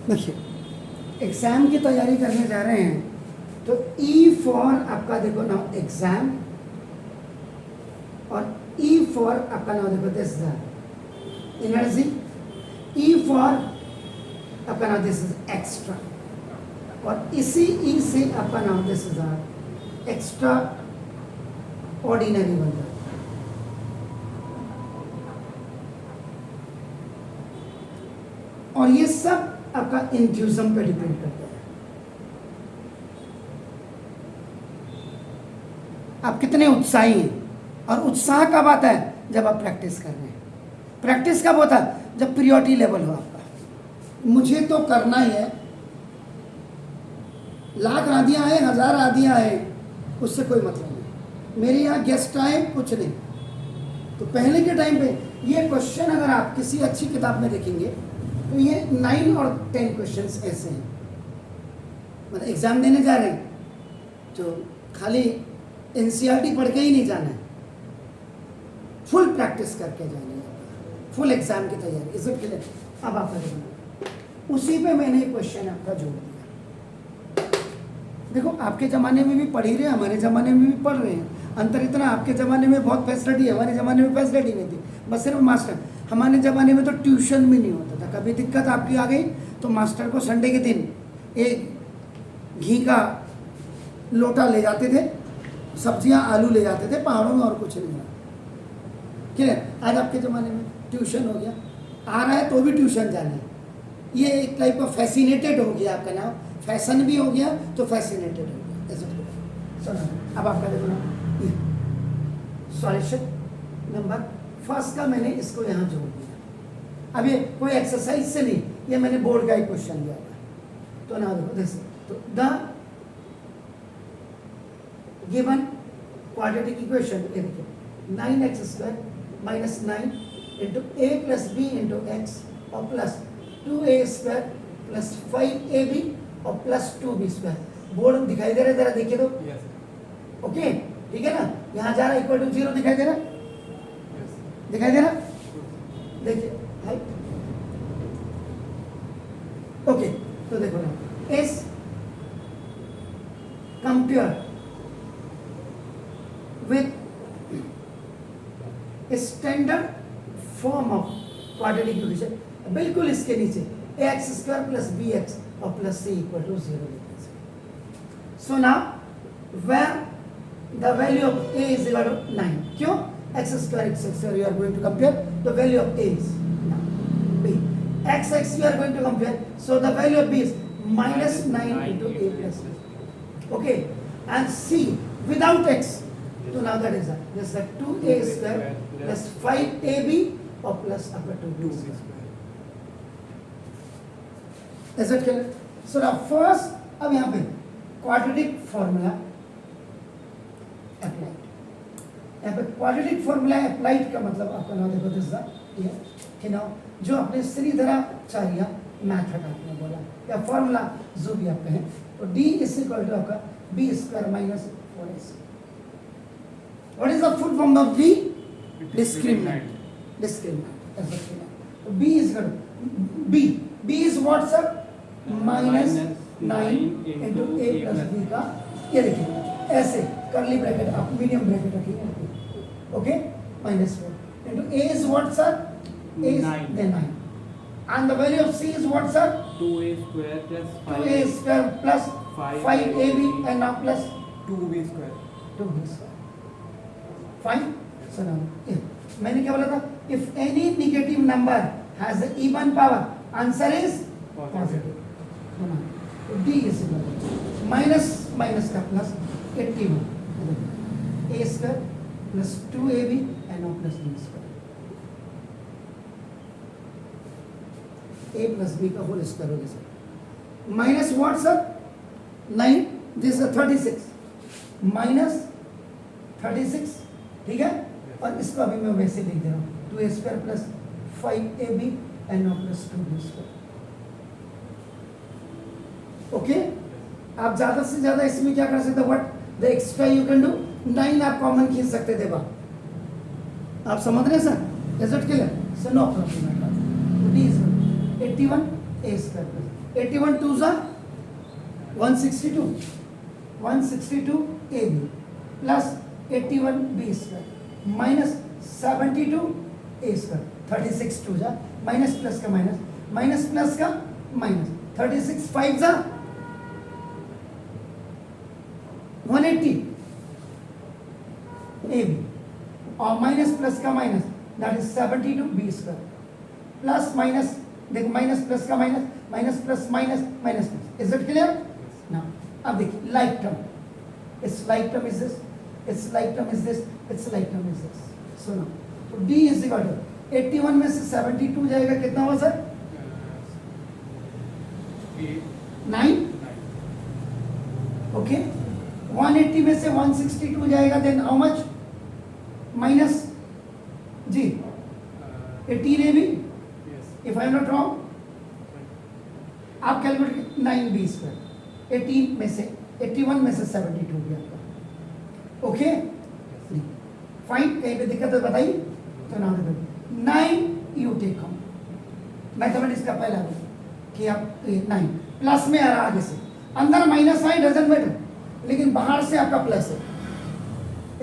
देखिए एग्जाम की तैयारी करने जा रहे हैं तो ई फॉर आपका देखो ना एग्जाम और ई फॉर आपका नाम देखो this is energy, E for आपका नाम दिस इज एक्स्ट्रा, और इसी ई से आपका नाम दिस इज एक्स्ट्रा ऑर्डिनरी बन जाता है। और ये सब आपका इंफ्यूजन पे डिपेंड करता है, आप कितने उत्साही हैं। और उत्साह कब आता है? जब आप प्रैक्टिस कर रहे हैं। प्रैक्टिस कब होता है? जब प्रियोरिटी लेवल हो आपका, मुझे तो करना ही है, लाख आदियां आए, 1000 आदियां आए, उससे कोई मतलब नहीं। मेरे यहाँ गेस्ट आए, कुछ नहीं। तो पहले के टाइम पे ये क्वेश्चन अगर आप किसी अच्छी किताब में देखेंगे तो ये 9 और 10 क्वेश्चंस ऐसे हैं। मतलब एग्जाम देने जा रहे हैं तो खाली एनसीईआरटी पढ़ के ही नहीं जाना है, फुल प्रैक्टिस करके जाना है, फुल एग्जाम की तैयारी इस के लिए। अब आप करेंगे उसी पे मैंने क्वेश्चन आपका जोड़ दिया। देखो आपके ज़माने में भी पढ़ ही रहे हैं, हमारे ज़माने में भी पढ़ रहे हैं। अंतर इतना, आपके ज़माने में बहुत फैसिलिटी है, हमारे ज़माने में फैसिलिटी नहीं थी, बस सिर्फ मास्टर। हमारे ज़माने में तो ट्यूशन भी नहीं होता था। कभी दिक्कत आपकी आ गई तो मास्टर को संडे के दिन एक घी का लोटा ले जाते थे, सब्जियां आलू ले जाते थे, पहाड़ों में और कुछ नहीं था। क्लियर? आज आपके ज़माने में ट्यूशन हो गया, आ रहा है तो भी ट्यूशन जाना है। ये एक टाइप ऑफ फैसिनेटेड हो गया, आपका नाम फैशन भी हो गया तो फैसिनेटेड हो गया। ऐसा सुनो, अब आपका देखो ना सॉल्यूशन नंबर फर्स्ट का मैंने इसको यहाँ जोड़ दिया। अब ये कोई एक्सरसाइज से नहीं, ये मैंने बोर्ड का एक क्वेश्चन दिया था। तो ना देखो जैसे तो द गिवन क्वाड्रेटिक इक्वेशन, ये देखिए 9x² minus 9 into a plus b into x और प्लस 2a² प्लस 5ab और प्लस 2b²। बोर्ड दिखाई दे रहा है? जरा देखिए तो। ओके ठीक है ना, यहाँ जा रहा है इक्वल टू 0 दिखाई दे रहा है? दिखाई दे रहा? देखिए हाई। ओके तो देखो ना, इस compare with standard form of quadratic equation, बिल्कुल इसके नीचे ax² प्लस bx और प्लस c इक्वल टू 0 लिखते हैं। So now where the value of a is equal to 9. क्यों? x², you are going to compare, the value of a is 9. b x you are going to compare, so the value of b is minus 9 into a plus b. Okay, and c without x, so now that is this is 2a² plus 5ab or plus upper 2b². Is it clear? So now first, अब यहाँ पे quadratic formula applied, यहाँ पे quadratic formula applied का मतलब आपका नाम देखो दिस ये कि ना जो आपने श्रीधराचार्य मैथड आपने बोला या फॉर्मूला जो भी आप कहें, तो d इज इक्वल टू आपका b² minus 4ac। What is the full form of b? Discriminant. Discriminant ऐसा कहना। तो b is equal to b is what sir? Minus 9 into a plus b का, ये देखिए ऐसे करली ब्रैकेट आप मीडियम ब्रैकेट रखिए। Okay, minus 4 into a is what sir? a is 9 and the value of c is what sir? 2a² plus 2a² plus 5ab and now plus 2b². 2b². Fine. So now मैंने क्या बोला था? If any negative number has an even power, answer is positive. तो d is equal to minus का plus 81 a² plus 2ab and now plus b². a plus b का whole square हो गया sir. Minus what sir? 9, this is 36 minus 36, ठीक है। और इसको अभी मैं वैसे लिख दे रहा हूँ 2a² plus 5ab and now plus 2b²। Okay, आप ज्यादा से ज्यादा इसमें क्या कर सकते हो? What the extra you can do, 9 आप कॉमन खींच सकते थे बा। आप समझ रहे हैं sir? Is it clear? So no problem. D is 81 a square plus 81 two सा 162 162 a b plus 81 b square minus 72 a square 36 two जा माइनस प्लस का माइनस 36 5 जा 180 ए बी और माइनस प्लस का minus that is 72 b square plus minus देखो minus plus का minus plus minus is it clear now अब देखिए like term it's like term is this it's like term is this it's like term is this so now तो d is equal to 81 में से 72 जाएगा कितना हुआ sir 9 okay 180 में से 162 जाएगा देन हाउ मच माइनस जी 18 a b if I am not wrong आप कैलकुलेट 9 बी स्क्वायर 18 में से 81 में से 72 भी आपका ओके फाइन कहीं पे दिक्कत है बताइए तो ना 9 यू टेक होम मैथमेटिक्स का पहला कि आप 9 प्लस में आ रहा आगे से अंदर माइनस आई डजंट मैटर लेकिन बाहर से आपका प्लस है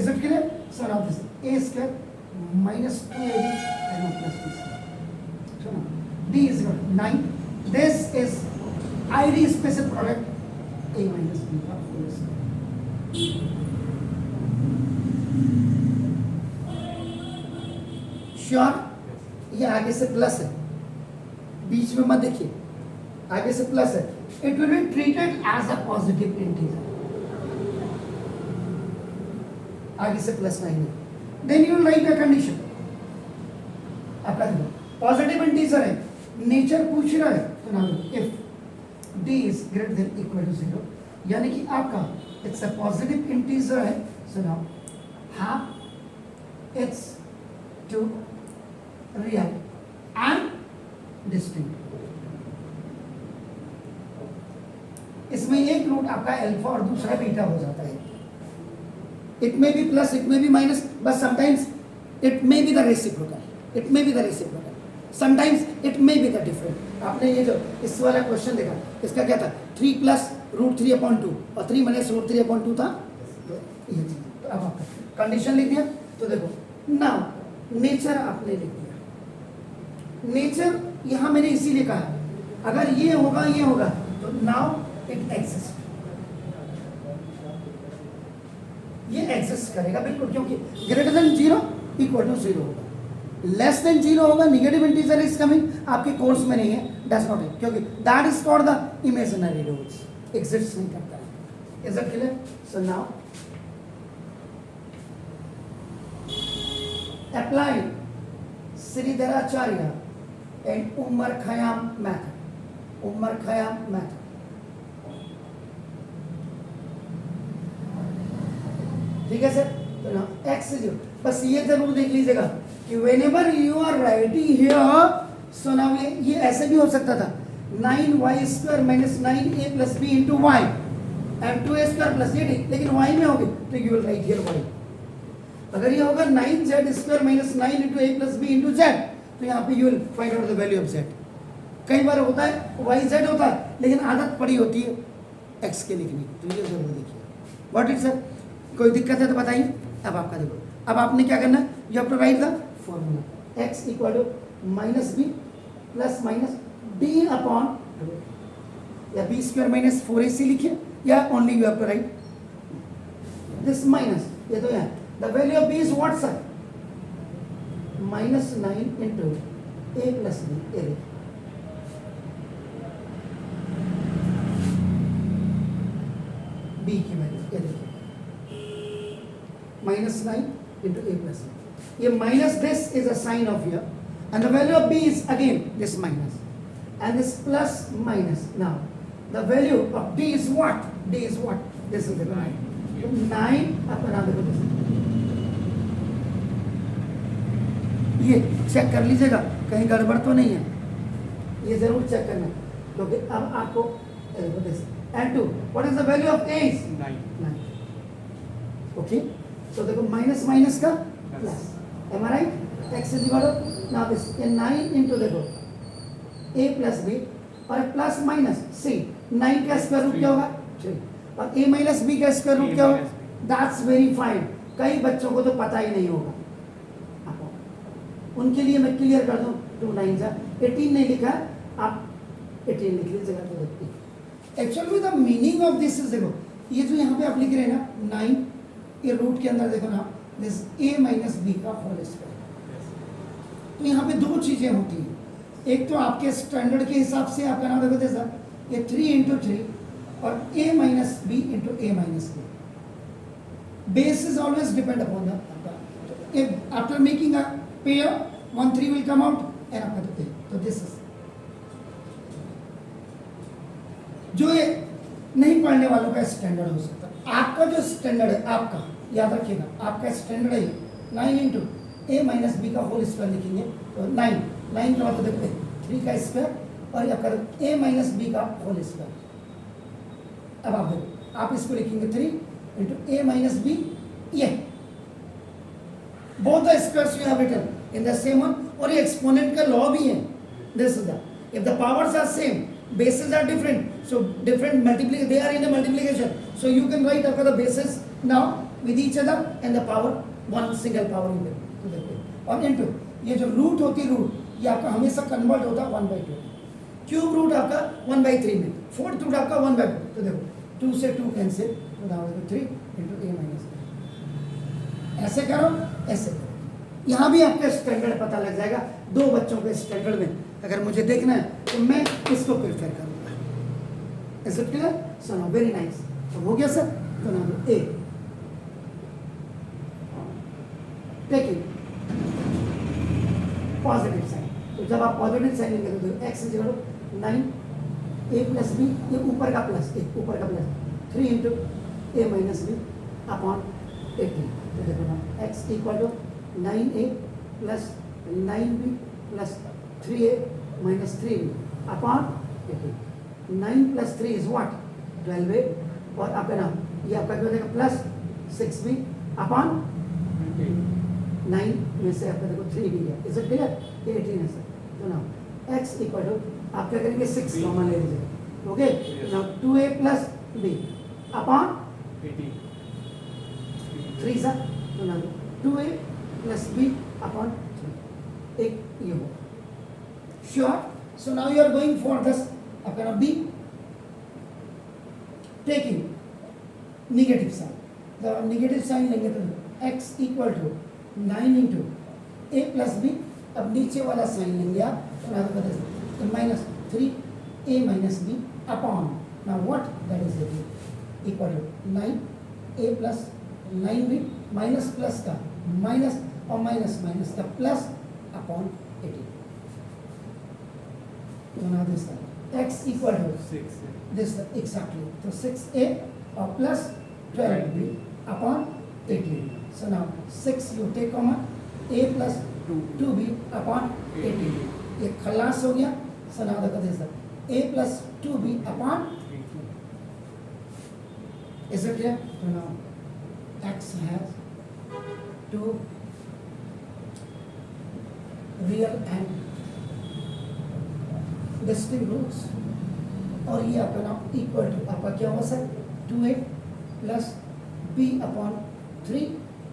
is it clear so now this a square minus 2ab and plus b square so now d is equal to 9 this is id special product a minus b का whole square sure ये आगे से plus है बीच में मत देखिए आगे से प्लस है it will be treated as a positive integer आगे से प्लस नहीं है then you will write a condition आपका देखो पॉजिटिव इंटीजर है नेचर पूछ रहा है तो ना if d is greater than equal to 0 यानी कि आपका it's a positive integer है so now half it's to real and distinct इसमें एक रूट आपका अल्फा और दूसरा बीटा हो जाता है it may be plus it may be minus but sometimes it may be the reciprocal sometimes it may be the different आपने ये जो इस वाला क्वेश्चन देखा इसका क्या था 3 plus root 3 upon 2 और 3 minus root 3 upon 2 था तो ये तो अब आपका कंडीशन लिख दिया तो देखो नाउ नेचर आपने लिख दिया नेचर यहाँ मैंने इसीलिए कहा अगर ये होगा तो नाउ इट एग्जिस्ट ये एग्जिस्ट करेगा बिल्कुल क्योंकि ग्रेटर देन 0 इक्वल टू 0 होगा लेस देन 0 होगा नेगेटिव इंटीजर इज कमिंग आपके कोर्स में नहीं है डज नॉट है क्योंकि that is called the imaginary roots exist नहीं करता है is it clear so now apply Sridharacharya and Omar Khayyam method ठीक है सर तो ना x इज बस ये जरूर देख लीजिएगा कि whenever you are writing here so now ये ऐसे भी हो सकता था 9y square minus 9a plus b into y and 2a square plus z लेकिन y में होगी तो you will write here y अगर ये होगा 9z square minus 9 into a plus b into z तो यहाँ पे you will find out the value of z कई बार होता है yz होता है लेकिन आदत पड़ी होती है x के लिखने की तो ये जरूर देखिए व्हाट इज सर कोई दिक्कत है तो बताइए अब आपका देखो अब आपने क्या करना है you have to write the formula x equal to minus b plus minus b upon या b स्क्वायर माइनस 4ac लिखिए या only you have to write this minus ये तो यहाँ the value of b is what sir minus 9 into a plus b a b की value ये देखिए minus 9 into a plus b. ये minus this is a sign of here and the value of b is again this minus and this plus minus. Now the value of d is what? D is what? This is the 9 अपना देखो ये check कर लीजिएगा कहीं गड़बड़ तो नहीं है ये जरूर चेक करना क्योंकि अब आपको and 2 what is the value of a is 9 okay so देखो माइनस माइनस का plus am I right x is equal to now this 9 into देखो a plus b और प्लस माइनस सी 9 का स्क्वायर रूट क्या होगा 3 और a माइनस b का square root क्या होगा दैट्स वेरी फाइन कई बच्चों को तो पता ही नहीं होगा उनके लिए मैं क्लियर कर दूं 2 9 जा 18 नहीं लिखा आप 18 लिख लीजिएगा तो actually the meaning of this is देखो ये जो यहाँ पे आप लिख रहे हैं ना 9 ये रूट के अंदर देखो ना दिस a माइनस b का होल स्क्वायर तो यहाँ पे दो चीजें होती हैं एक तो आपके स्टैंडर्ड के हिसाब से आपका नाम देखो जैसा ये 3 into 3 और a minus b into a minus b base is always depend upon the if after making a pair 1 3 will come out and आपका तो a तो this is जो ये नहीं पढ़ने वालों का स्टैंडर्ड हो सकता आपका जो स्टैंडर्ड है आपका याद रखिएगा आपका स्टैंडर्ड है 9 into a माइनस b का होल स्क्वायर लिखेंगे तो 9 का मतलब देखते 3 का स्क्वायर और या कर a माइनस b का होल स्क्वायर अब आप देखो आप इसको लिखेंगे 3 into a minus b ये both the squares you have written in the same one और ये एक्सपोनेंट का लॉ भी है this is that if the powers are same bases are different so different multiply they are in a multiplication so you can write after the bases now with each other and the power one single power in them to the और into ये जो root होती है root ये आपका हमेशा convert होता है 1/2 क्यूब रूट आपका 1/3 में फोर्थ रूट आपका 1/2 तो देखो 2 से 2 कैंसिल तो दाव 3 into a minus b ऐसे करो ऐसे करो यहाँ भी आपका स्टैंडर्ड पता लग जाएगा दो बच्चों के स्टैंडर्ड में अगर मुझे देखना है तो मैं इसको प्रेफर करूँगा is it clear so now very nice तो हो गया सर तो now a taking positive sign तो जब आप पॉजिटिव साइन लेंगे तो x is equal to 9 a plus b ये ऊपर का प्लस ऊपर का plus 3 into a minus b upon 18 तो देखो ना x equal to 9a plus 9b plus 3a minus 3b upon 18 9 plus 3 is what 12a और आपका नाम ये आपका क्या देगा प्लस 6b upon 9 में से आपका देखो 3b है इज इट क्लियर ये 18 है सर तो नाउ x इक्वल टू आप क्या करेंगे 6 कॉमन ले लीजिए okay now 2a plus b upon 3 sir तो now 2a plus b upon 3 एक ये हो sure so now you are going for this आपका नाम b टेकिंग नेगेटिव साइन जब आप नेगेटिव साइन लेंगे तो x equal to 9 into a plus b अब नीचे वाला साइन लेंगे आप तो minus 3a minus b upon now what that is it equal to 9a plus 9b minus plus का माइनस और माइनस माइनस का प्लस अपॉन 18 तो now this x equal to 6 this exactly तो 6a और plus 12b upon 18 so now 6 you take common a plus 2b upon 18 ये खलास हो गया so now the this a plus 2b upon is it clear so now x has two real and distinct roots और ये आपका नाम equal to आपका क्या होगा sir 2a plus b upon 3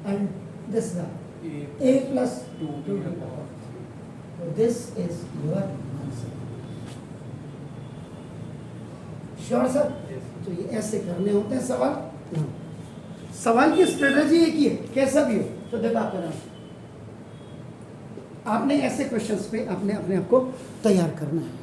and this is a plus 2b upon 3 so this is your answer sure sir तो ये ऐसे करने होते हैं सवाल सवाल की स्ट्रेटजी एक ही है कैसा भी हो तो देखो आपका नाम आपने ऐसे क्वेश्चंस पे अपने आप को तैयार करना है